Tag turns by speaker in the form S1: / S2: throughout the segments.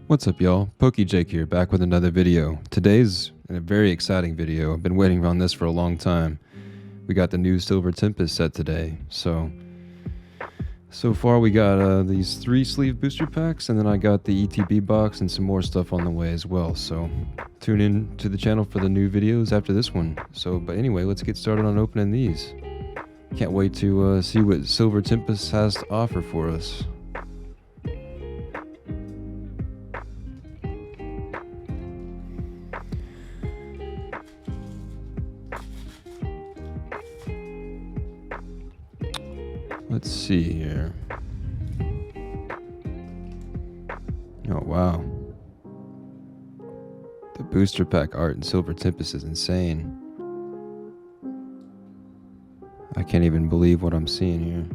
S1: What's up, y'all? pokemontcg here, back with another video. Today's a very exciting video. I've been waiting on this for a long time. We got the new Silver Tempest set today. So far we got these 3 sleeve booster packs, and then I got the ETB box and some more stuff on the way as well. So tune in to the channel for the new videos after this one. But anyway, let's get started on opening these. Can't wait to see what Silver Tempest has to offer for us. Let's see here. Oh, wow. The booster pack art in Silver Tempest is insane. I can't even believe what I'm seeing here.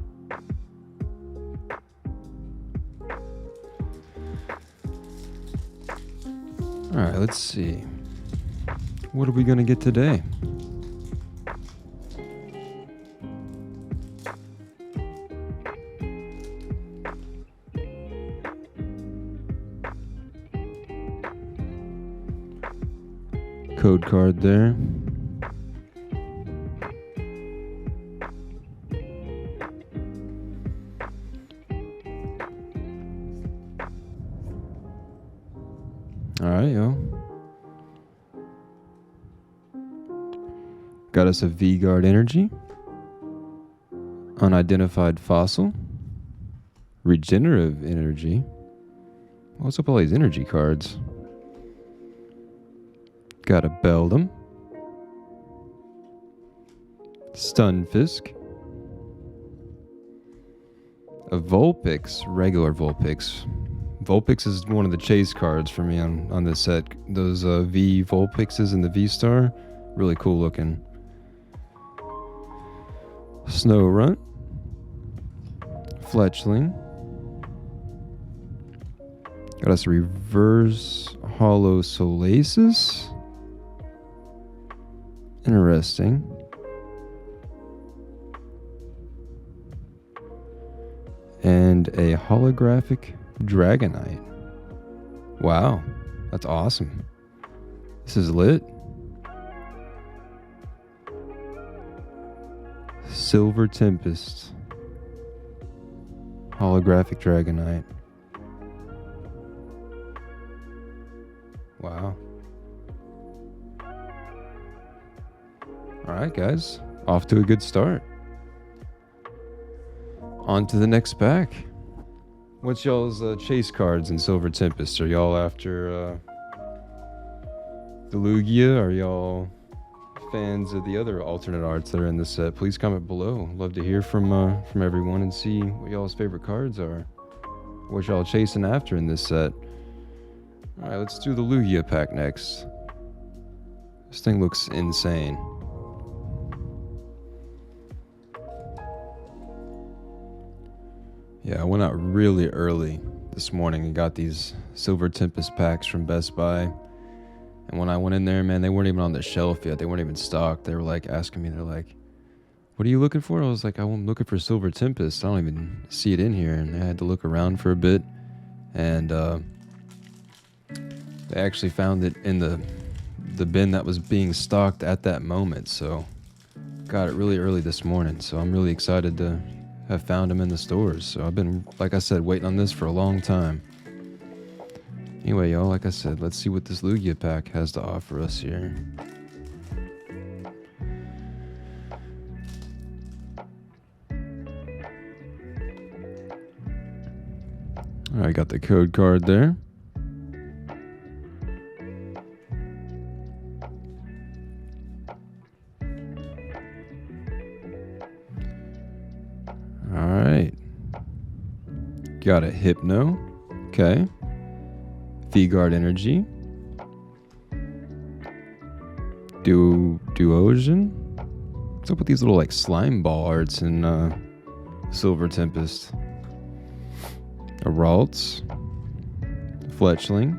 S1: Alright, let's see. What are we gonna get today? Code card there. Alright, yo. Got us a V-Guard Energy. Unidentified Fossil. Regenerative Energy. What's up with all these energy cards? Got a Beldum. Stunfisk. A Vulpix, regular Vulpix. Vulpix is one of the chase cards for me on this set. Those V Vulpixes in the V-Star, really cool looking. Snorunt. Fletchling. Got us a reverse hollow Solasis. Interesting. And a holographic Dragonite. Wow, that's awesome. This is lit. Silver Tempest. Holographic Dragonite. Wow. Alright, guys. Off to a good start. On to the next pack. What's y'all's chase cards in Silver Tempest? Are y'all after the Lugia? Are y'all fans of the other alternate arts that are in the set? Please comment below. Love to hear from everyone and see what y'all's favorite cards are. What y'all chasing after in this set. Alright, let's do the Lugia pack next. This thing looks insane. Yeah, I went out really early this morning and got these Silver Tempest packs from Best Buy. And when I went in there, man, they weren't even on the shelf yet. They weren't even stocked. They were like asking me, they're like, "What are you looking for?" I was like, "I'm looking for Silver Tempest. I don't even see it in here." And I had to look around for a bit. And they actually found it in the bin that was being stocked at that moment. So got it really early this morning. So I'm really excited to have found them in the stores. So I've been, like I said, waiting on this for a long time. Anyway, y'all, like I said, let's see what this Lugia pack has to offer us here. Alright, got the code card there. Alright. Got a Hypno. Okay. V-Guard Energy. Duosion. What's up with these little like slime ball arts in Silver Tempest? A Ralts. Fletchling.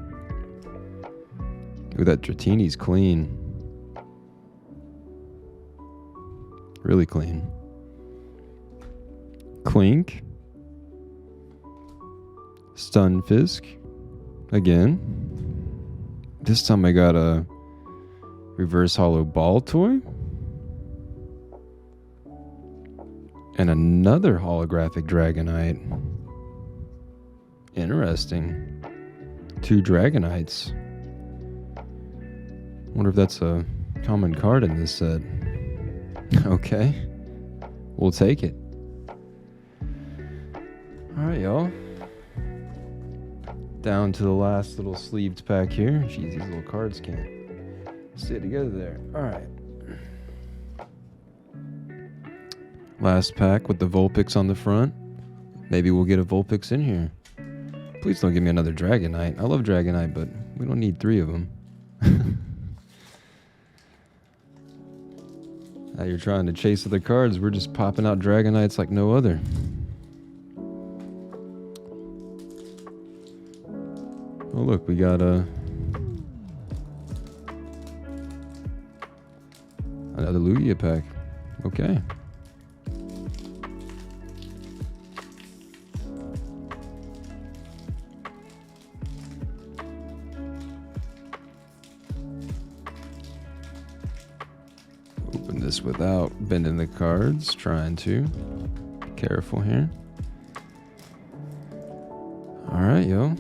S1: Ooh, that Dratini's clean. Really clean. Clink. Stunfisk. again. This time I got a reverse hollow ball toy. And another holographic Dragonite. Interesting. 2 Dragonites. Wonder if that's a common card in this set. Okay. We'll take it. Alright, y'all. Down to the last little sleeved pack here. Jeez, these little cards can't stay together there. Alright. Last pack with the Vulpix on the front. Maybe we'll get a Vulpix in here. Please don't give me another Dragonite. I love Dragonite, but we don't need 3 of them. Now you're trying to chase other cards. We're just popping out Dragonites like no other. Oh look, we got another Lugia pack. Okay. Open this without bending the cards. Trying to. Be careful here. Alright, yo.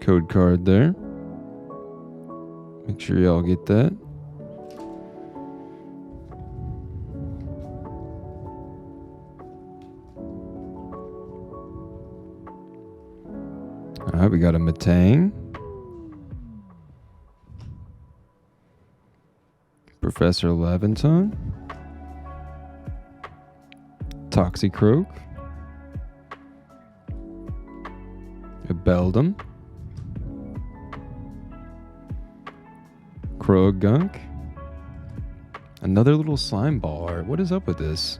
S1: Code card there. Make sure y'all get that. Alright, we got a Matang. Professor Laventon. Toxicroak. A Beldum. Croagunk. Another little slime ball art. What is up with this?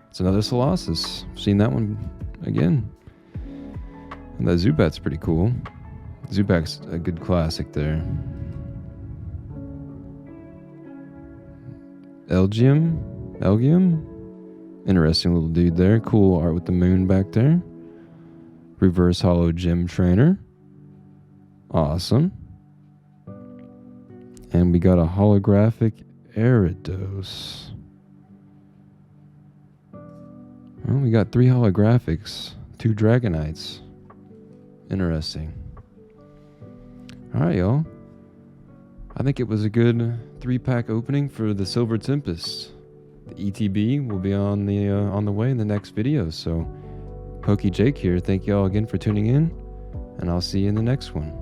S1: It's another Colossus. Seen that one again. And that Zubat's pretty cool. Zubat's a good classic there. Elgium? Interesting little dude there. Cool art with the moon back there. Reverse hollow gym trainer. Awesome. And we got a holographic Aridos. Well, we got 3 holographics. 2 Dragonites. Interesting. Alright, y'all. I think it was a good 3-pack opening for the Silver Tempest. The ETB will be on the way in the next video. So, PokeJake here. Thank you all again for tuning in, and I'll see you in the next one.